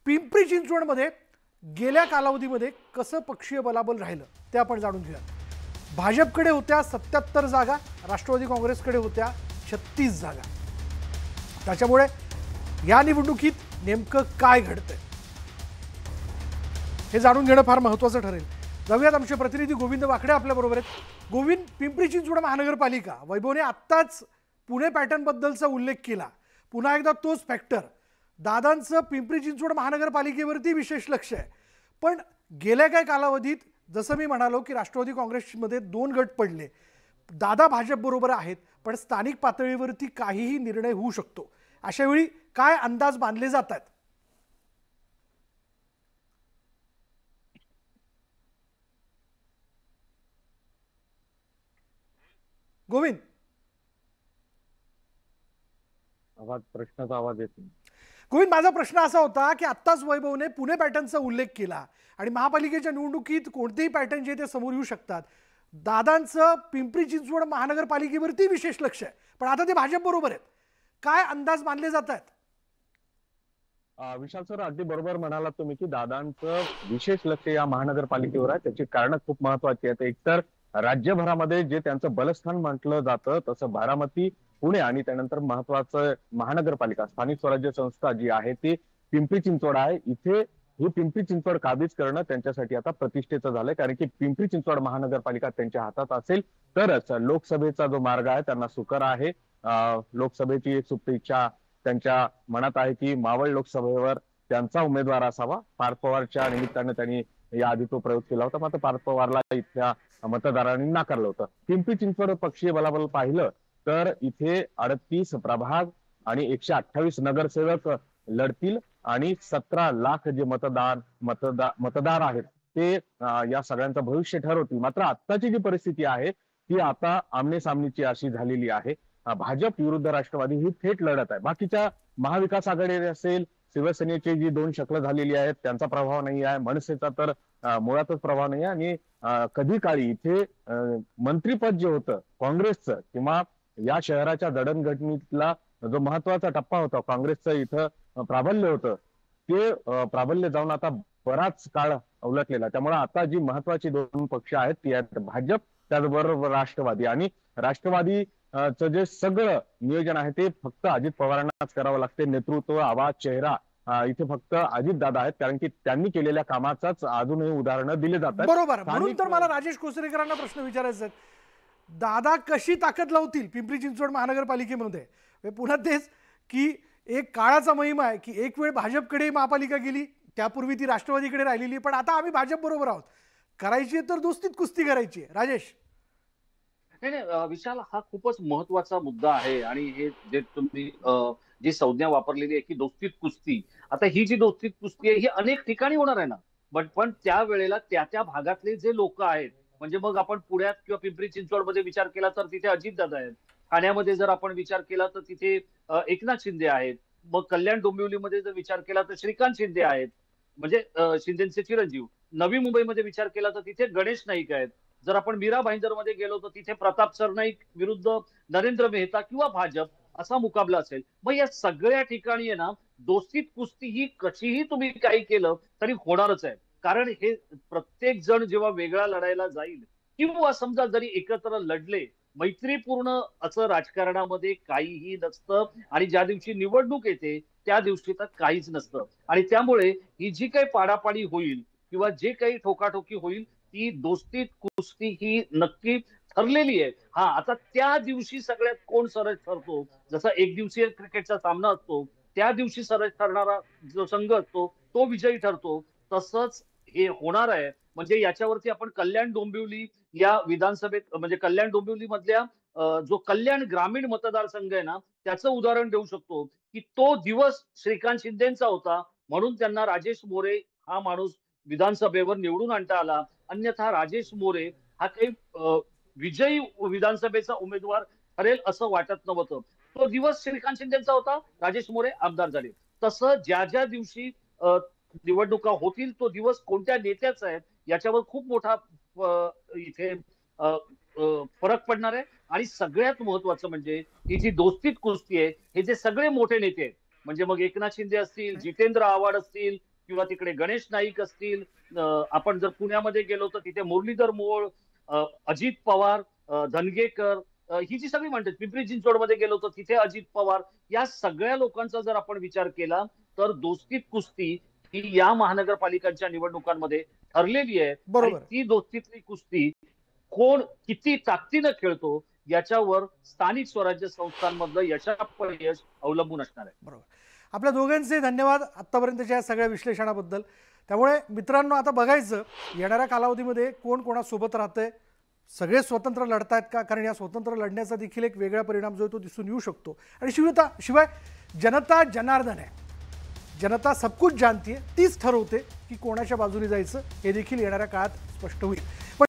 पिंपरी चिंचवडमध्ये गेल्या कालावधीमध्ये कसं पक्षीय बलाबल राहिलं ते आपण जाणून घेऊया। भाजपकडे होत्या 77 जागा, राष्ट्रवादी काँग्रेसकडे होत्या 36 जागा। त्याच्यामुळे या निवडणुकीत नेमकं काय घडतंय हे जाणून घेणं फार महत्त्वाचं ठरेल। जाऊयात, आमचे प्रतिनिधी गोविंद वाकडे आपल्या बरोबर आहेत। गोविंद, पिंपरी चिंचवड महानगरपालिका, वैभवने आत्ताच पुणे पॅटर्न बद्दलचा उल्लेख केला, पुन्हा एकदा तोच फॅक्टर, दादांचं पिंपरी चिंचवड महानगरपालिकेवरती विशेष लक्ष आहे। पण गेल्या काही कालावधीत जसं मी म्हणालो की राष्ट्रवादी काँग्रेसमध्ये 2 गट पडले, दादा भाजप बरोबर आहेत, पण स्थानिक पातळीवरती काहीही निर्णय होऊ शकतो। अशा वेळी काय अंदाज बांधले जातात? गोविंद, प्रश्नाचा आवाज येतो। गोविंद, माझा प्रश्न असा होता की आत्ताच वैभवने पुणे पॅटर्नचा उल्लेख केला आणि महापालिकेच्या निवडणुकीत कोणतेही पॅटर्न जे ते समोर येऊ शकतात। दादांचं पिंपरी चिंचवड महानगरपालिकेवरती विशेष लक्ष आहे, पण आता ते भाजप बरोबर आहेत। काय अंदाज मानले जात आहेत? विशाल सर, अगदी बरोबर म्हणालात तुम्ही की दादांचं विशेष लक्ष या महानगरपालिकेवर आहे। त्याची कारण खूप महत्वाची आहेत। एकतर राज्यभरामध्ये जे त्यांचं बलस्थान म्हटलं जातं तसं बारामती, पुणे आणि त्यानंतर महत्वाचं महानगरपालिका स्थानिक स्वराज्य संस्था जी आहे ती पिंपरी चिंचवड आहे। इथे ही पिंपरी चिंचवड काबीज करणं त्यांच्यासाठी आता प्रतिष्ठेचं झालंय, कारण की पिंपरी चिंचवड महानगरपालिका त्यांच्या हातात असेल तरच लोकसभेचा जो मार्ग आहे त्यांना सुकर आहे। लोकसभेची एक सुप्त इच्छा त्यांच्या मनात आहे की मावळ लोकसभेवर त्यांचा उमेदवार असावा। पार्थ पवारच्या निमित्ताने त्यांनी याआधी तो प्रयोग केला होता, मात्र पार्थ पवारला इथल्या मतदारांनी नाकारलं होतं। पिंपरी चिंचवड पक्षीय बलाबल पाहिलं तर इथे 38 प्रभाग आणि 128 नगरसेवक लढतील आणि 17 लाख जे मतदार आहेत ते या सगळ्यांचं भविष्य ठरवतील। मात्र आत्ताची जी परिस्थिती आहे ती आता आमने सामनेची अशी झालेली आहे। भाजप विरुद्ध राष्ट्रवादी ही थेट लढत आहे। बाकीच्या महाविकास आघाडी असेल, शिवसेनेची जी 2 शकलं झालेली आहेत त्यांचा प्रभाव नाही आहे, मनसेचा तर मुळातच प्रभाव नाही आहे। आणि कधी काळी इथे मंत्रीपद जे होतं काँग्रेसचं किंवा या शहराच्या जडणघडणीतला जो महत्वाचा टप्पा होता काँग्रेसचं इथं प्राबल्य होतं, ते प्राबल्य जाऊन आता बराच काळ उलटलेला। त्यामुळे आता जी महत्वाची 2 पक्ष आहेत ती आहेत भाजप, त्याचबरोबर राष्ट्रवादी। आणि राष्ट्रवादी जे सगळं नियोजन आहे ते फक्त अजित पवारांनाच करावं लागते। नेतृत्व, आवाज, चेहरा इथे फक्त अजित दादा आहेत, कारण की त्यांनी केलेल्या कामाचाच अजूनही उदाहरणं दिले जातात। बरोबर, म्हणून तर मला राजेश कोसरेकरांना प्रश्न विचारायचा आहे, दादा कशी ताकद लावतील पिंपरी चिंचवड महानगरपालिकेमध्ये? पुन्हा तेच की एक काळाचा महिमा आहे की एक वेळ भाजपकडे महापालिका गेली, त्यापूर्वी ती राष्ट्रवादीकडे राहिलेली, पण आता आम्ही भाजप बरोबर आहोत। करायची तर दोस्तीत कुस्ती करायची। राजेश, नाही नाही विशाल, हा खूपच महत्वाचा मुद्दा आहे। आणि हे जे तुम्ही जी संज्ञा वापरलेली आहे की दोस्तीत कुस्ती, आता ही जी दोस्तीत कुस्ती आहे ही अनेक ठिकाणी होणार आहे ना, पण त्या वेळेला त्या भागातले जे लोक आहेत, म्हणजे मग आपण पुण्यात किंवा पिंपरी चिंचवडमध्ये विचार केला तर तिथे अजितदादा आहेत, ठाण्यामध्ये जर आपण विचार केला तर तिथे एकनाथ शिंदे आहेत, मग कल्याण डोंबिवलीमध्ये जर विचार केला तर श्रीकांत शिंदे आहेत, म्हणजे शिंदेचे चिरंजीव, नवी मुंबईमध्ये विचार केला तर तिथे गणेश नाईक आहेत, जर आपण मीरा भाईंदर मध्ये गेलो तर तिथे प्रताप सरनाईक विरुद्ध नरेंद्र मेहता किंवा भाजप असा मुकाबला असेल। मग या सगळ्या ठिकाणी आहे ना, दोस्तीत कुस्ती ही कशीही तुम्ही काही केलं तरी होणारच आहे। कारण हे प्रत्येक जण जेव्हा वेगळा लढायला जाईल किंवा समजा जरी एकत्र लढले, मैत्रीपूर्ण असं राजकारणामध्ये काहीही नसतं। आणि ज्या दिवशी निवडणूक येते त्या दिवशी तर काहीच नसतं। आणि त्यामुळे ही जी काही पाडापाडी होईल किंवा जे काही ठोकाठोकी होईल ती दोस्तीत कुस्ती ही नक्की ठरलेली आहे। हा, आता त्या दिवशी सगळ्यात कोण सरस ठरतो, जसा एक दिवसीय क्रिकेटचा सामना असतो त्या दिवशी सरस ठरणारा जो संघ असतो तो विजयी ठरतो, तसंच हे होणार आहे। म्हणजे याच्यावरती आपण कल्याण डोंबिवली या विधानसभेत, म्हणजे कल्याण डोंबिवली मधल्या जो कल्याण ग्रामीण मतदारसंघ आहे ना त्याचं उदाहरण देऊ शकतो की तो दिवस श्रीकांत शिंदेचा होता, म्हणून त्यांना राजेश मोरे हा माणूस विधानसभेवर निवडून आणता आला। अन्यथा राजेश मोरे हा काही विजयी विधानसभेचा उमेदवार ठरेल असं वाटत नव्हतं। तो दिवस श्रीकांत शिंदेचा होता, राजेश मोरे आमदार झाले। तसं ज्या ज्या दिवशी निवडणुका होतील तो दिवस कोणत्या नेत्याचा आहे याच्यावर खूप मोठा इथे फरक पडणार आहे। आणि सगळ्यात महत्वाचं म्हणजे ही जी दोस्तीत कुस्ती आहे, हे जे सगळे मोठे नेते आहेत, म्हणजे मग एकनाथ शिंदे असतील, जितेंद्र आव्हाड असतील, किंवा तिकडे गणेश नाईक असतील, आपण जर पुण्यामध्ये गेलो तर तिथे मुरलीधर मोहोळ, अजित पवार, धनगेकर, ही जी सगळी म्हणतात, पिंपरी चिंचवडमध्ये गेलो तर तिथे अजित पवार, या सगळ्या लोकांचा जर आपण विचार केला तर दोस्तीत कुस्ती ही या महानगरपालिकांच्या निवडणुकांमध्ये ठरलेली आहे. आणि बरोबर. ती दोस्तीतली कुस्ती कोण किती ताकदीनं खेळतो याच्यावर स्थानिक स्वराज्य संस्थांमधलं यशापयश अवलंबून असणार आहे. बरोबर. आपल्या दोघांचे धन्यवाद आत्तापर्यंतच्या या सगळ्या विश्लेषणाबद्दल. त्यामुळे मित्रांनो, आता बघायचं येणाऱ्या कालावधीमध्ये कोण कोणासोबत राहतंय, सगळे स्वतंत्र लढतायत का, कारण या स्वतंत्र लढण्याचा देखील एक वेगळा परिणाम जो आहे तो दिसून येऊ शकतो. आणि शिवाय जनता जनार्दन आहे, जनता सब कुछ जानती है, तीच ठरवते की कोणाच्या बाजूने जायचं हे देखील येणाऱ्या काळात स्पष्ट होईल.